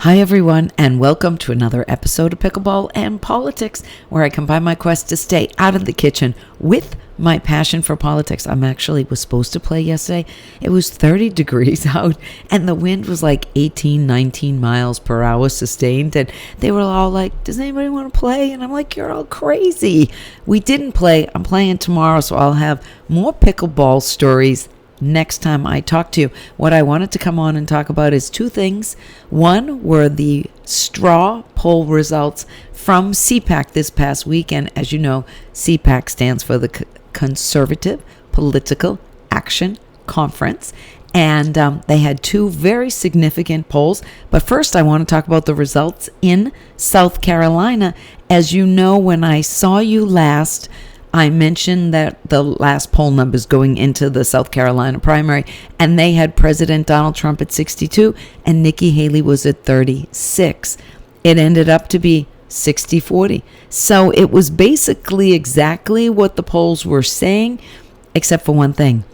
Hi everyone, and welcome to another episode of Pickleball and Politics, where I combine my quest to stay out of the kitchen with my passion for politics. Was supposed to play yesterday. It was 30 degrees out, and the wind was like 18, 19 miles per hour sustained, and they were all like, does anybody want to play? And I'm like, you're all crazy. We didn't play. I'm playing tomorrow, so I'll have more pickleball stories next time I talk to you. What I wanted to come on and talk about is two things. One were the straw poll results from CPAC this past weekend. As you know, CPAC stands for the Conservative Political Action Conference. And they had two very significant polls. But first, I want to talk about the results in South Carolina. As you know, when I saw you last, I mentioned that the last poll numbers going into the South Carolina primary, and they had President Donald Trump at 62 and Nikki Haley was at 36. It ended up to be 60-40. So it was basically exactly what the polls were saying, except for one thing.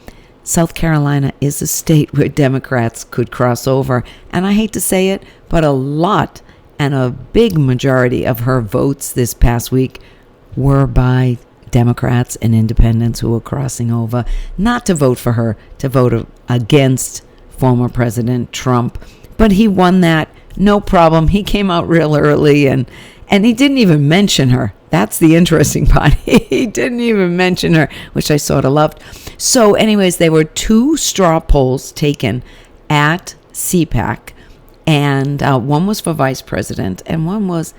South Carolina is a state where Democrats could cross over. And I hate to say it, but a lot and a big majority of her votes this past week were by Democrats and independents who were crossing over, not to vote for her, to vote against former President Trump. But he won that, no problem. He came out real early, and he didn't even mention her. That's the interesting part. He didn't even mention her, which I sort of loved. So anyways, there were two straw polls taken at CPAC, and one was for vice president, and one was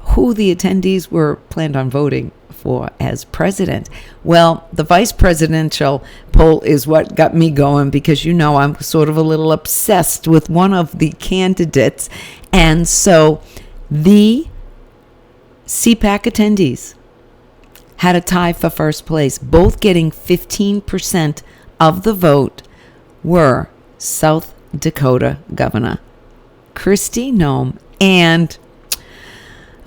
who the attendees were planned on voting for as president. Well, the vice presidential poll is what got me going, because you know I'm sort of a little obsessed with one of the candidates. And so the CPAC attendees had a tie for first place. Both getting 15% of the vote were South Dakota Governor Kristi Noem and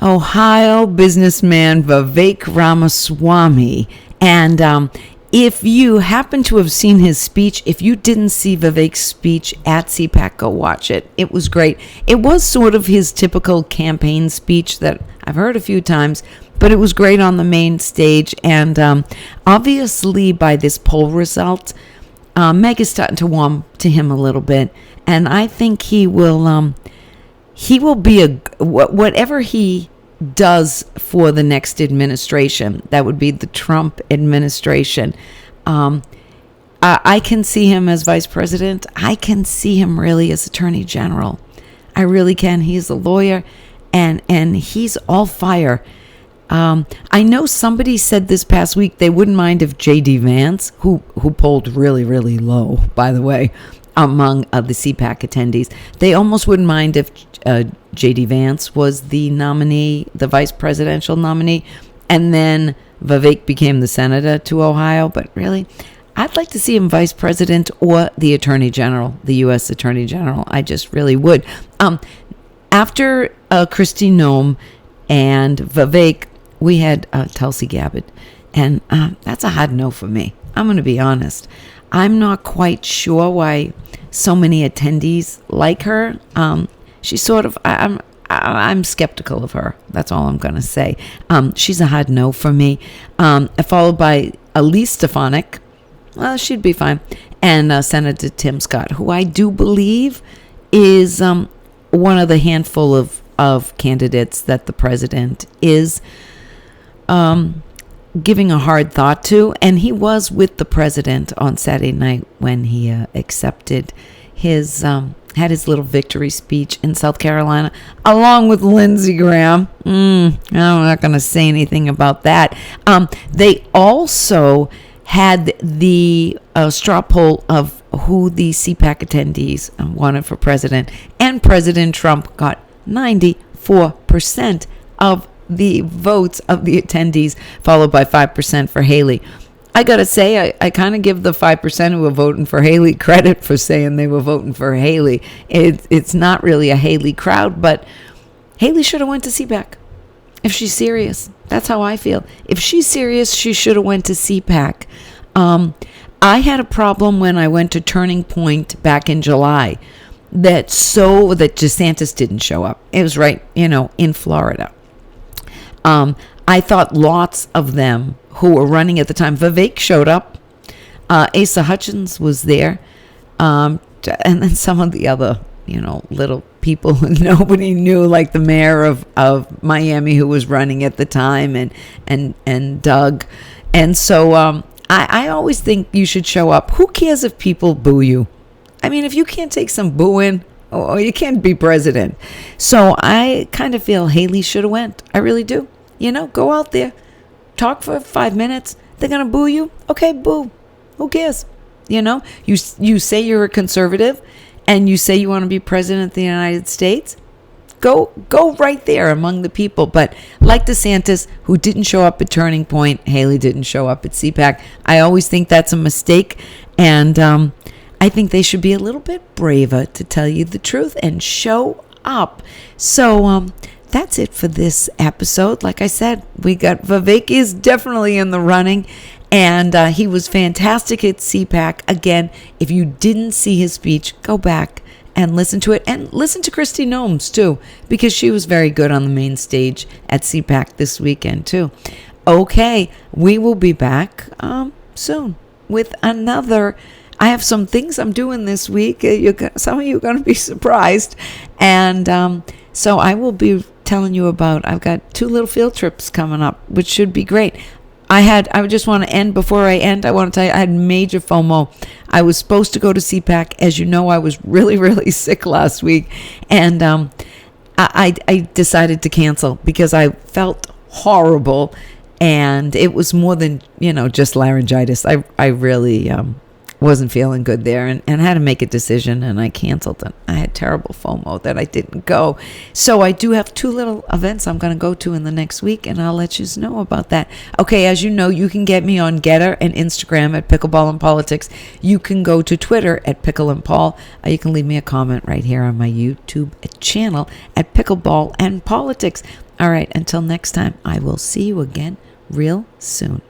Ohio businessman Vivek Ramaswamy. And if you happen to have seen his speech, if you didn't see Vivek's speech at CPAC, go watch it. It was great. It was sort of his typical campaign speech that I've heard a few times, but it was great on the main stage. And obviously by this poll result, Meg is starting to warm to him a little bit. And I think he will be whatever he does for the next administration, that would be the Trump administration. I can see him as vice president. I can see him really as attorney general. I really can. He's a lawyer, and he's all fire. I know somebody said this past week they wouldn't mind if J.D. Vance, who polled really, really low, by the way, among the CPAC attendees, they almost wouldn't mind if J.D. Vance was the nominee, the vice presidential nominee, and then Vivek became the senator to Ohio. But really, I'd like to see him vice president or the attorney general, the U.S. attorney general. I just really would. After Kristi Noem and Vivek, we had Tulsi Gabbard, and that's a hard no for me. I'm going to be honest. I'm not quite sure why so many attendees like her. She's sort of, I'm skeptical of her. That's all I'm going to say. She's a hard no for me. Followed by Elise Stefanik. Well, she'd be fine. And Senator Tim Scott, who I do believe is one of the handful of candidates that the president is giving a hard thought to. And he was with the president on Saturday night when he accepted his had his little victory speech in South Carolina, along with Lindsey Graham. I'm not going to say anything about that. They also had the straw poll of who the CPAC attendees wanted for president, and President Trump got 94% of the votes of the attendees, followed by 5% for Haley. I got to say, I kind of give the 5% who were voting for Haley credit for saying they were voting for Haley. It's not really a Haley crowd, but Haley should have went to CPAC. If she's serious, that's how I feel. If she's serious, she should have went to CPAC. I had a problem when I went to Turning Point back in July. that DeSantis didn't show up. It was right, in Florida. I thought lots of them who were running at the time. Vivek showed up. Asa Hutchins was there. And then some of the other, little people who nobody knew, like the mayor of Miami who was running at the time, and Doug. And so I always think you should show up. Who cares if people boo you? I mean, if you can't take some booing, or you can't be president. So I kind of feel Haley should have went. I really do. Go out there, talk for 5 minutes. They're going to boo you? Okay, boo. Who cares? You say you're a conservative and you say you want to be president of the United States. Go right there among the people. But like DeSantis, who didn't show up at Turning Point, Haley didn't show up at CPAC. I always think that's a mistake. And I think they should be a little bit braver, to tell you the truth, and show up. So that's it for this episode. Like I said, we got Vivek is definitely in the running, and he was fantastic at CPAC. Again, if you didn't see his speech, go back and listen to it, and listen to Kristi Noem's too, because she was very good on the main stage at CPAC this weekend too. Okay, we will be back soon with another. I have some things I'm doing this week. Some of you are going to be surprised, and so I will be telling you about. I've got 2 little field trips coming up, which should be great. I just want to end. Before I end, I want to tell you I had major FOMO. I was supposed to go to CPAC. As you know, I was really, really sick last week, and I decided to cancel because I felt horrible, and it was more than just laryngitis. I really wasn't feeling good there, and had to make a decision, and I canceled it. I had terrible FOMO that I didn't go. So I do have 2 little events I'm going to go to in the next week, and I'll let you know about that. Okay, as you know, you can get me on Getter and Instagram at Pickleball and Politics. You can go to Twitter at Pickle and Paul. You can leave me a comment right here on my YouTube channel at Pickleball and Politics. All right, until next time, I will see you again real soon.